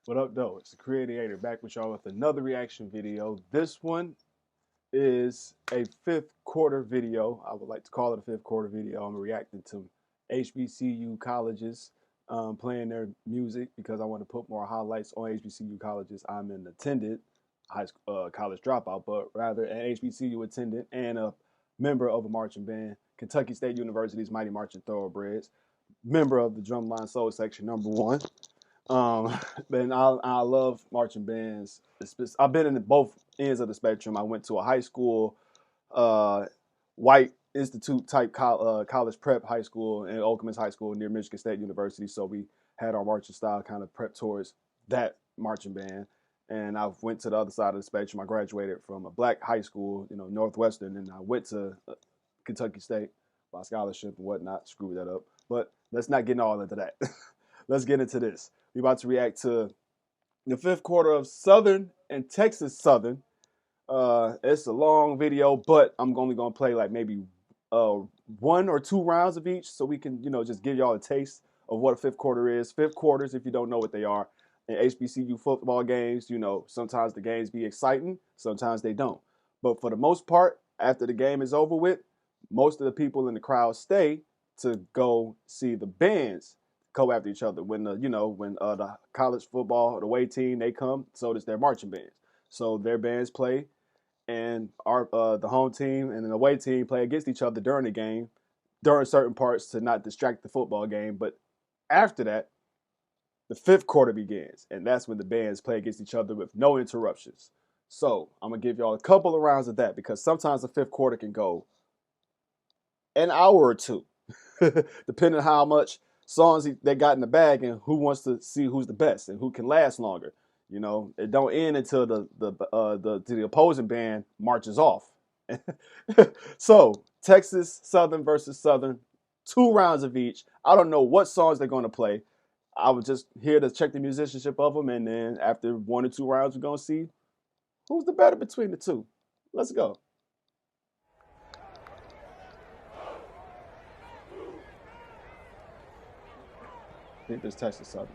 What up, though? It's the Creator back with y'all with another reaction video. This one is a fifth quarter video. I would like to call it a fifth quarter video. I'm reacting to HBCU colleges playing their music because I want to put more highlights on HBCU colleges. I'm an attended high school, college dropout, but rather an HBCU attendant and a member of a marching band, Kentucky State University's Mighty Marching Thoroughbreds, member of the Drumline Soul Section #1. And I love marching bands. I've been in both ends of the spectrum. I went to a high school, white institute type college prep high school in Oakman's High School near Michigan State University. So we had our marching style kind of prep towards that marching band. And I went to the other side of the spectrum. I graduated from a black high school, Northwestern, and I went to Kentucky State by scholarship and whatnot. Screw that up. But let's not get all into that. Let's get into this. We're about to react to the fifth quarter of Southern and Texas Southern. It's a long video, but I'm only going to play like maybe 1 or 2 rounds of each so we can, just give y'all a taste of what a fifth quarter is. Fifth quarters, if you don't know what they are, in HBCU football games, sometimes the games be exciting, sometimes they don't. But for the most part, after the game is over with, most of the people in the crowd stay to go see the bands go after each other. When the college football, the away team, they come, so does their marching bands. So their bands play, and the home team and the away team play against each other during the game, during certain parts to not distract the football game. But after that, the fifth quarter begins, and that's when the bands play against each other with no interruptions. So I'm gonna give y'all a couple of rounds of that because sometimes the fifth quarter can go an hour or two, depending on how much songs they got in the bag and who wants to see who's the best and who can last longer. It don't end until the opposing band marches off. So Texas Southern versus Southern, 2 rounds of each. I don't know what songs they're going to play. I was just here to check the musicianship of them, and then after 1 or 2 rounds, we're going to see who's the better between the two. Let's go. I think there's Texas Southern.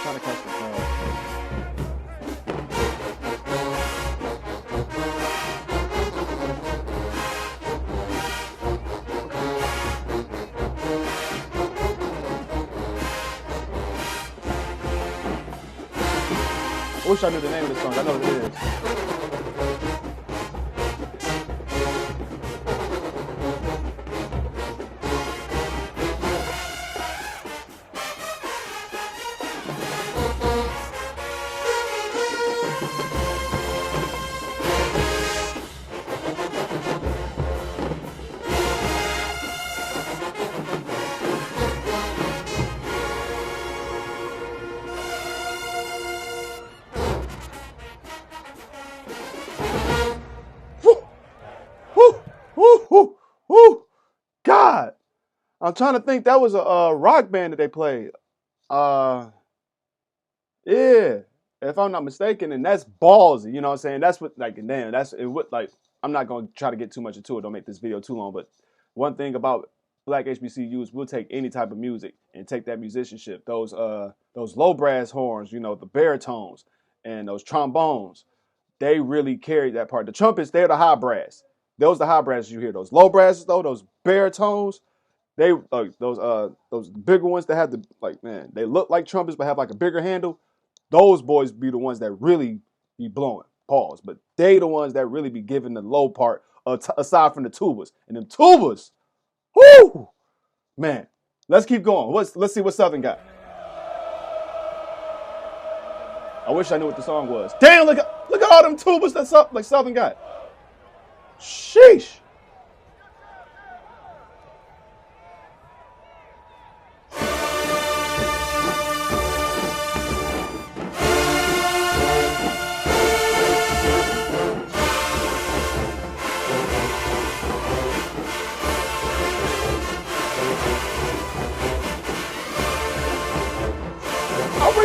Trying to catch the crowd. I wish I knew the name of this song. I know what it is. Woo! God, I'm trying to think. That was a rock band that they played. Yeah, if I'm not mistaken, and that's ballsy. You know what I'm saying? That's what, like, damn, that's it. Would like, I'm not gonna try to get too much into it. Don't make this video too long. But one thing about black HBCUs, we'll take any type of music and take that musicianship. Those low brass horns, the baritones, and those trombones. They really carried that part. The trumpets, they're the high brass. Those are the high brasses you hear. Those low brasses though, those baritones, those bigger ones that have they look like trumpets but have like a bigger handle. Those boys be the ones that really be blowing. Pause. But they the ones that really be giving the low part aside from the tubas. And them tubas, whoo, man. Let's keep going. Let's see what Southern got. I wish I knew what the song was. Damn, look at all them tubas that Southern got. Sheesh.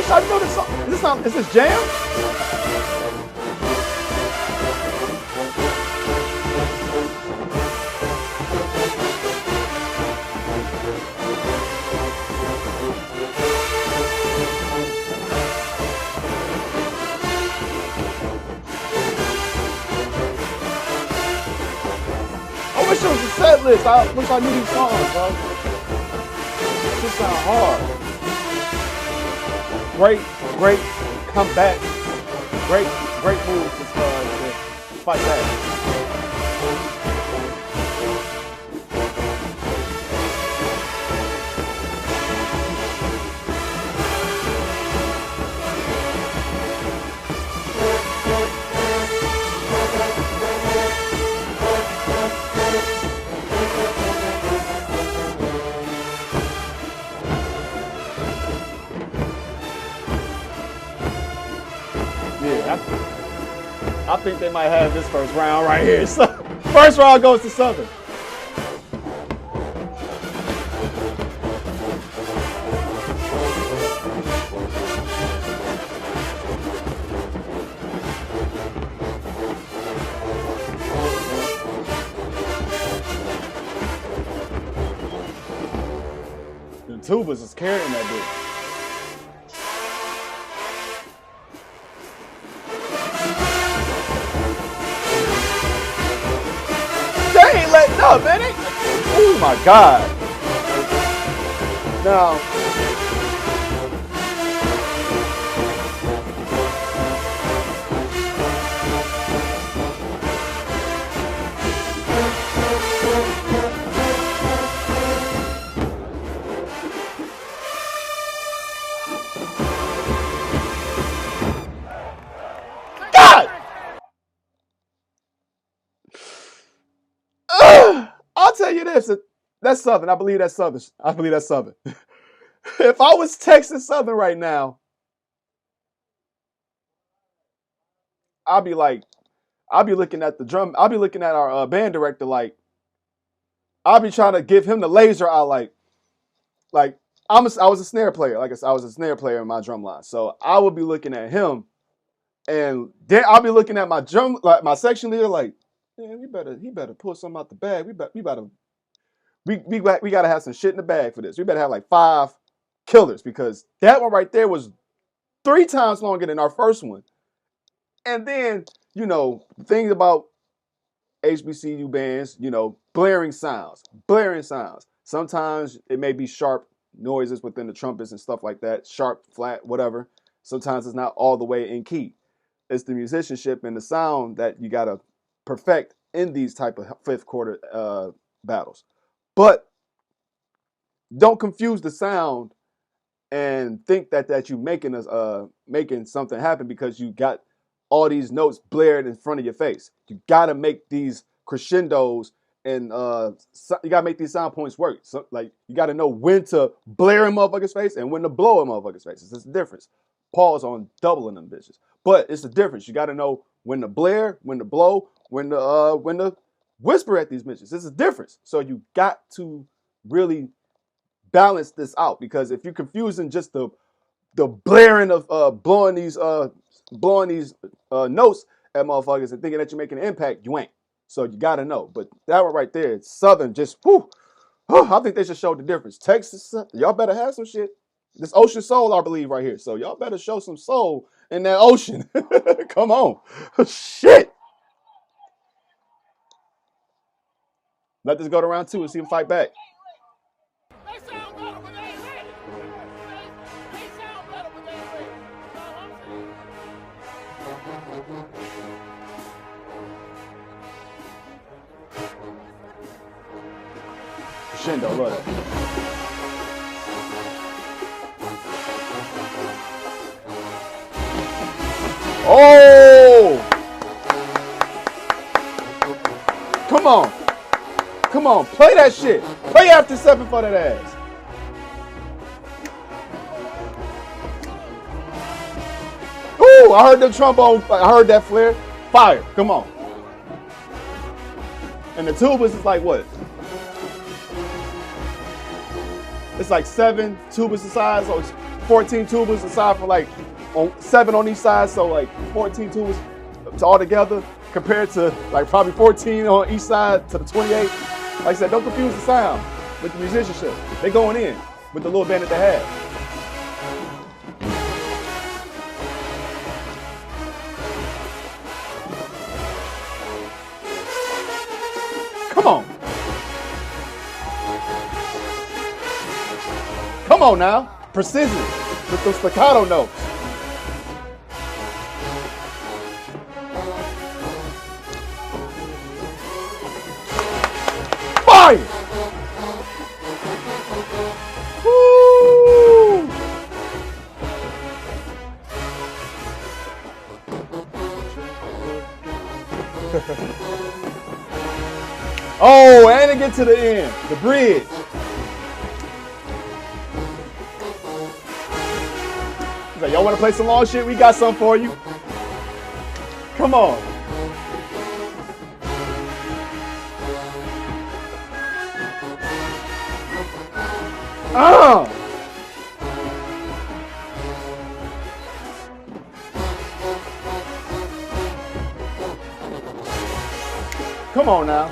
wish I knew this song. Is this jam? I wish it was a set list. I wish I knew these songs, bro. This sound hard. Great comeback. Great move to fight back. Yeah, I think they might have this first round right here. So, first round goes to Southern. The tubas is carrying that bitch. Letting up, man. Oh my God. Now, God! I'll tell you this. That's Southern. I believe that's Southern. If I was Texas Southern right now, I'll be looking at the drum. I'll be looking at our band director like, I'll be trying to give him the laser eye like I was a snare player. Like I said, I was a snare player in my drum line. So I would be looking at him, and then I'll be looking at my section leader like, man, he better pull something out the bag. We gotta have some shit in the bag for this. We better have like 5 killers, because that one right there was 3 times longer than our first one. And then, things about HBCU bands, blaring sounds. Sometimes it may be sharp noises within the trumpets and stuff like that, sharp, flat, whatever. Sometimes it's not all the way in key. It's the musicianship and the sound that you gotta perfect in these type of fifth quarter battles. But don't confuse the sound and think that you making something happen because you got all these notes blared in front of your face. You gotta make these crescendos and you gotta make these sound points work. So, like, you gotta know when to blare in motherfucker's face and when to blow in motherfucker's face. It's a difference. Pause on doubling them bitches. But it's a difference. You gotta know when to blare, when to blow, when to whisper at these bitches. It's a difference. So you got to really balance this out, because if you're confusing just the blaring of blowing these notes at motherfuckers and thinking that you're making an impact, you ain't. So you gotta know. But that one right there, Southern, just whew, I think they should show the difference. Texas, y'all better have some shit. This Ocean Soul, I believe, right here. So y'all better show some soul in that ocean. Come on. Shit. Let this go to round 2 and see him fight back. Crescendo, love it. Oh! Come on, play that shit. Play After 7 for that ass. Ooh, I heard the trombone, I heard that flare. Fire, come on. And the tubas is like what? It's like 7 tubas the size, or 14 tubas aside from like 7 on each side, so like 14 tubas all together compared to like probably 14 on each side to the 28. Like I said, don't confuse the sound with the musicianship. They going in with the little band that they have. Come on. Come on now. Precision with those staccato notes. Fire! Woo! Oh, and it get to the end, the bridge. He's like, y'all want to play some long shit? We got some for you. Come on. Come on now.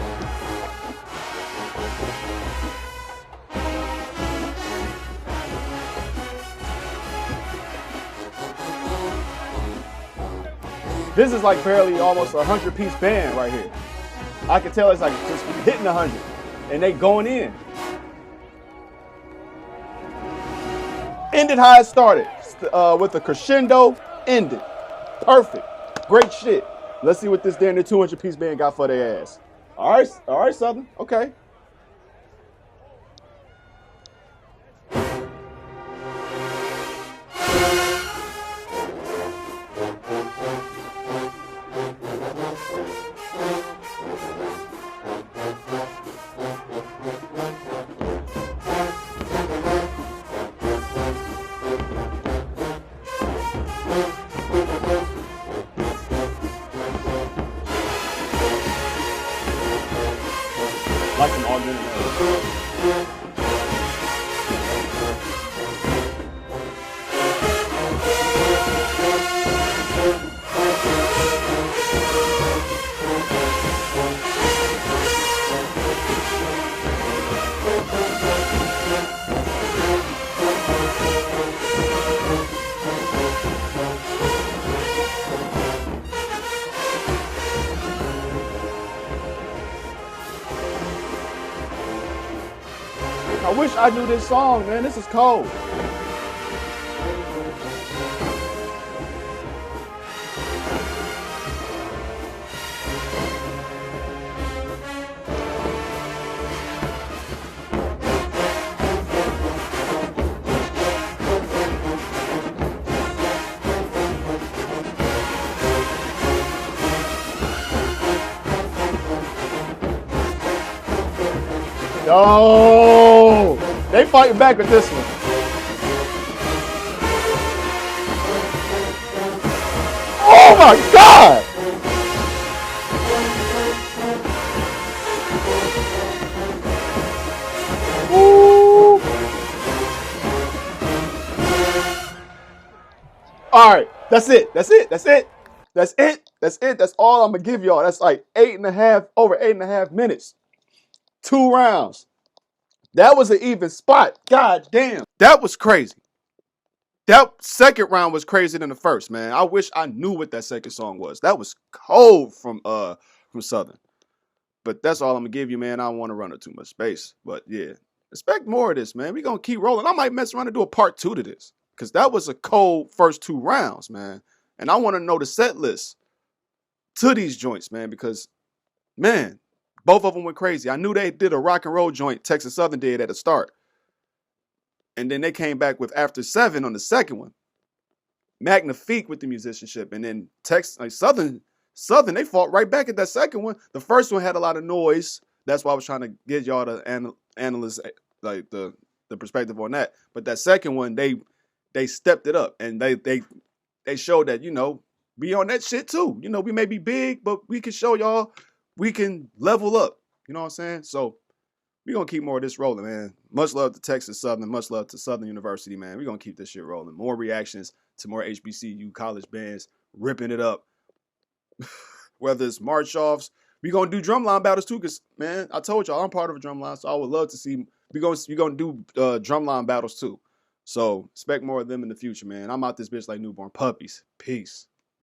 This is like barely almost a 100-piece band right here. I can tell it's like just hitting 100, and they going in. Ended how it started, with the crescendo. Ended, perfect, great shit. Let's see what this damn 200-piece band got for their ass. All right, Southern. Okay. Like some augmented reality. I wish I knew this song, man. This is cold. Oh, they fighting back with this one. Oh my God! Ooh. All right, that's it. That's it. That's it. That's it. That's it. That's all I'm gonna give y'all. That's like over 8.5 minutes. 2 rounds. That was an even spot. God damn. That was crazy. That second round was crazier than the first, man. I wish I knew what that second song was. That was cold from Southern. But that's all I'm gonna give you, man. I don't want to run up too much space. But yeah, expect more of this, man. We're gonna keep rolling. I might mess around and do a part 2 to this. Because that was a cold first 2 rounds, man. And I want to know the set list to these joints, man, because man, both of them went crazy. I knew they did a rock and roll joint, Texas Southern did at the start. And then they came back with After 7 on the second one. Magnifique with the musicianship. And then Southern, they fought right back at that second one. The first one had a lot of noise. That's why I was trying to get y'all to analyze like the perspective on that. But that second one, they stepped it up. And they showed that, be on that shit too. We may be big, but we can show y'all we can level up. You know what I'm saying? So We're going to keep more of this rolling, man. Much love to Texas Southern. Much love to Southern University, man. We're going to keep this shit rolling. More reactions to more HBCU college bands ripping it up. Whether it's march-offs. We're going to do drumline battles, too, because, man, I told y'all I'm part of a drumline, so I would love to see. We're going to do drumline battles, too. So expect more of them in the future, man. I'm out this bitch like newborn puppies. Peace.